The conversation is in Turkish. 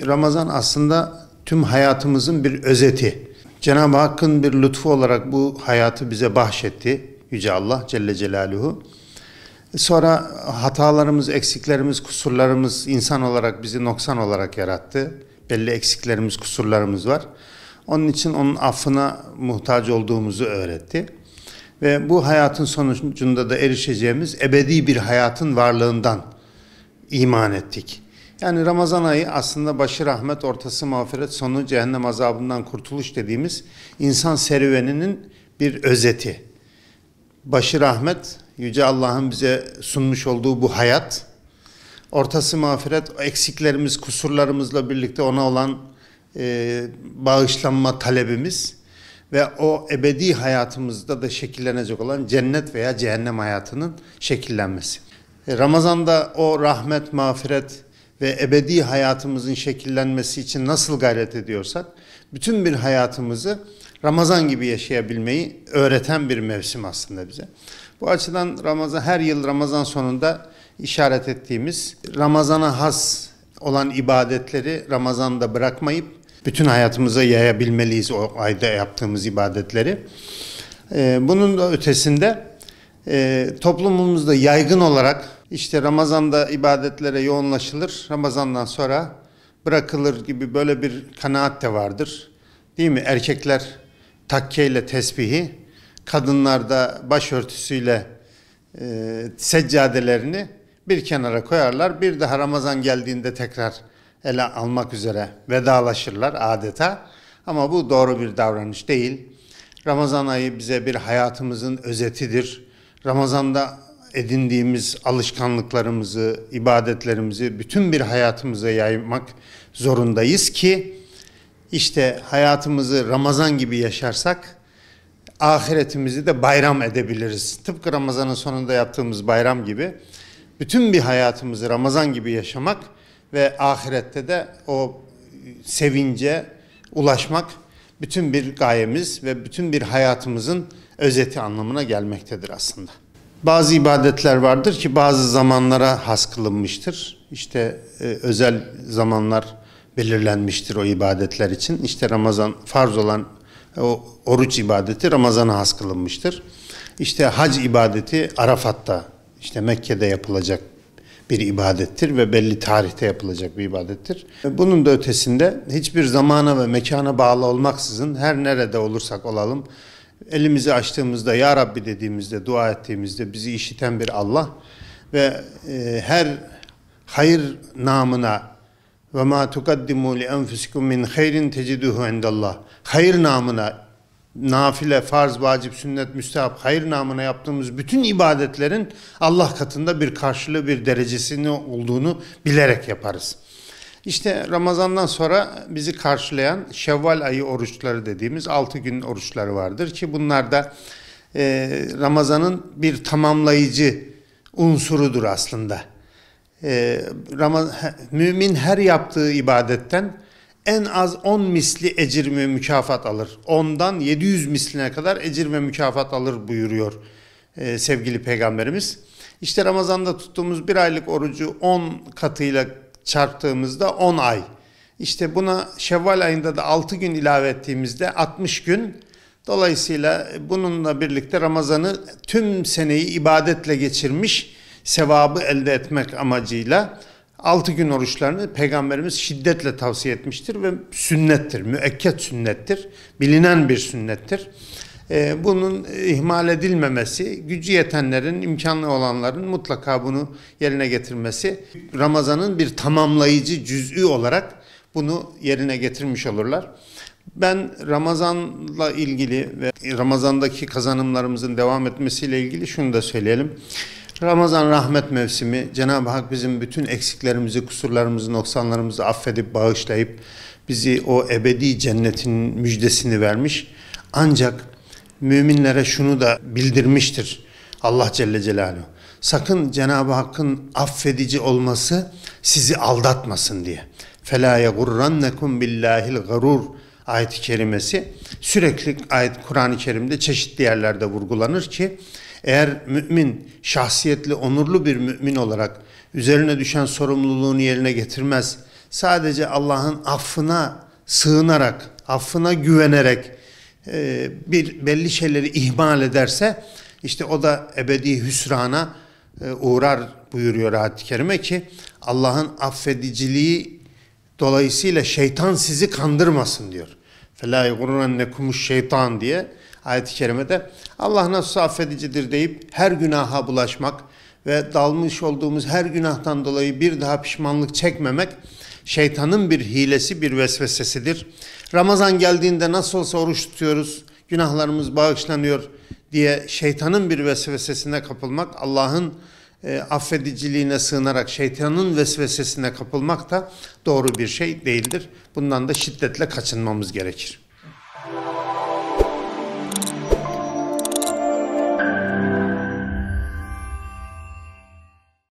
Ramazan aslında tüm hayatımızın bir özeti. Cenab-ı Hakk'ın bir lütfu olarak bu hayatı bize bahşetti. Yüce Allah Celle Celaluhu. Sonra hatalarımız, eksiklerimiz, kusurlarımız insan olarak bizi noksan olarak yarattı. Belli eksiklerimiz, kusurlarımız var. Onun için onun affına muhtaç olduğumuzu öğretti. Ve bu hayatın sonucunda da erişeceğimiz ebedi bir hayatın varlığından iman ettik. Yani Ramazan ayı aslında başı rahmet, ortası mağfiret, sonu cehennem azabından kurtuluş dediğimiz insan serüveninin bir özeti. Başı rahmet, Yüce Allah'ın bize sunmuş olduğu bu hayat. Ortası mağfiret, eksiklerimiz, kusurlarımızla birlikte ona olan bağışlanma talebimiz. Ve o ebedi hayatımızda da şekillenecek olan cennet veya cehennem hayatının şekillenmesi. Ramazan'da o rahmet, mağfiret ve ebedi hayatımızın şekillenmesi için nasıl gayret ediyorsak, bütün bir hayatımızı Ramazan gibi yaşayabilmeyi öğreten bir mevsim aslında bize. Bu açıdan Ramazan, her yıl Ramazan sonunda işaret ettiğimiz Ramazan'a has olan ibadetleri Ramazan'da bırakmayıp bütün hayatımıza yayabilmeliyiz o ayda yaptığımız ibadetleri. Bunun da ötesinde toplumumuzda yaygın olarak işte Ramazan'da ibadetlere yoğunlaşılır, Ramazan'dan sonra bırakılır gibi böyle bir kanaat de vardır. Değil mi? Erkekler takkeyle tesbihi, kadınlar da başörtüsüyle seccadelerini bir kenara koyarlar. Bir daha Ramazan geldiğinde tekrar ele almak üzere vedalaşırlar adeta. Ama bu doğru bir davranış değil. Ramazan ayı bize bir hayatımızın özetidir. Ramazan'da edindiğimiz alışkanlıklarımızı, ibadetlerimizi bütün bir hayatımıza yaymak zorundayız ki işte hayatımızı Ramazan gibi yaşarsak ahiretimizi de bayram edebiliriz. Tıpkı Ramazan'ın sonunda yaptığımız bayram gibi bütün bir hayatımızı Ramazan gibi yaşamak ve ahirette de o sevince ulaşmak bütün bir gayemiz ve bütün bir hayatımızın özeti anlamına gelmektedir aslında. Bazı ibadetler vardır ki bazı zamanlara has kılınmıştır. İşte özel zamanlar belirlenmiştir o ibadetler için. İşte Ramazan farz olan o oruç ibadeti Ramazan'a has kılınmıştır. İşte hac ibadeti Arafat'ta, işte Mekke'de yapılacak bir ibadettir ve belli tarihte yapılacak bir ibadettir. Bunun da ötesinde hiçbir zamana ve mekana bağlı olmaksızın her nerede olursak olalım, elimizi açtığımızda, Ya Rabbi dediğimizde, dua ettiğimizde bizi işiten bir Allah ve her hayır namına ve ma tukaddimu li enfusikum min hayrin teciduhu indallah. Hayır namına, nafile, farz, vacip, sünnet, müstehap, hayır namına yaptığımız bütün ibadetlerin Allah katında bir karşılığı, bir derecesinin olduğunu bilerek yaparız. İşte Ramazan'dan sonra bizi karşılayan Şevval ayı oruçları dediğimiz 6 gün oruçları vardır ki bunlar da Ramazan'ın bir tamamlayıcı unsurudur aslında. Mümin her yaptığı ibadetten en az 10 misli ecir ve mükafat alır. 10'dan 700 misline kadar ecir ve mükafat alır buyuruyor sevgili Peygamberimiz. İşte Ramazan'da tuttuğumuz bir aylık orucu 10 katıyla çarptığımızda 10 ay. İşte buna Şevval ayında da 6 gün ilave ettiğimizde 60 gün. Dolayısıyla bununla birlikte Ramazan'ı tüm seneyi ibadetle geçirmiş sevabı elde etmek amacıyla 6 gün oruçlarını Peygamberimiz şiddetle tavsiye etmiştir ve sünnettir, müekket sünnettir, bilinen bir sünnettir. Bunun ihmal edilmemesi, gücü yetenlerin, imkanlı olanların mutlaka bunu yerine getirmesi, Ramazan'ın bir tamamlayıcı cüz'ü olarak bunu yerine getirmiş olurlar. Ben Ramazan'la ilgili ve Ramazan'daki kazanımlarımızın devam etmesiyle ilgili şunu da söyleyelim. Ramazan rahmet mevsimi, Cenab-ı Hak bizim bütün eksiklerimizi, kusurlarımızı, noksanlarımızı affedip, bağışlayıp bizi o ebedi cennetin müjdesini vermiş. Ancak müminlere şunu da bildirmiştir Allah Celle Celaluhu. Sakın Cenab-ı Hakk'ın affedici olması sizi aldatmasın diye. فَلَا يَغُرَّنَّكُمْ بِاللّٰهِ الْغَرُورِ ayet-i kerimesi sürekli Kur'an-ı Kerim'de çeşitli yerlerde vurgulanır ki eğer mümin, şahsiyetli, onurlu bir mümin olarak üzerine düşen sorumluluğunu yerine getirmez, sadece Allah'ın affına sığınarak, affına güvenerek bir belli şeyleri ihmal ederse işte o da ebedi hüsrana uğrar buyuruyor ayet-i kerime ki Allah'ın affediciliği dolayısıyla şeytan sizi kandırmasın diyor. فَلَا يَغُرُّنَّكُمُ şeytan diye ayet-i kerimede Allah nasıl affedicidir deyip her günaha bulaşmak ve dalmış olduğumuz her günahtan dolayı bir daha pişmanlık çekmemek şeytanın bir hilesi, bir vesvesesidir. Ramazan geldiğinde nasıl olsa oruç tutuyoruz, günahlarımız bağışlanıyor diye şeytanın bir vesvesesine kapılmak, Allah'ın affediciliğine sığınarak şeytanın vesvesesine kapılmak da doğru bir şey değildir. Bundan da şiddetle kaçınmamız gerekir.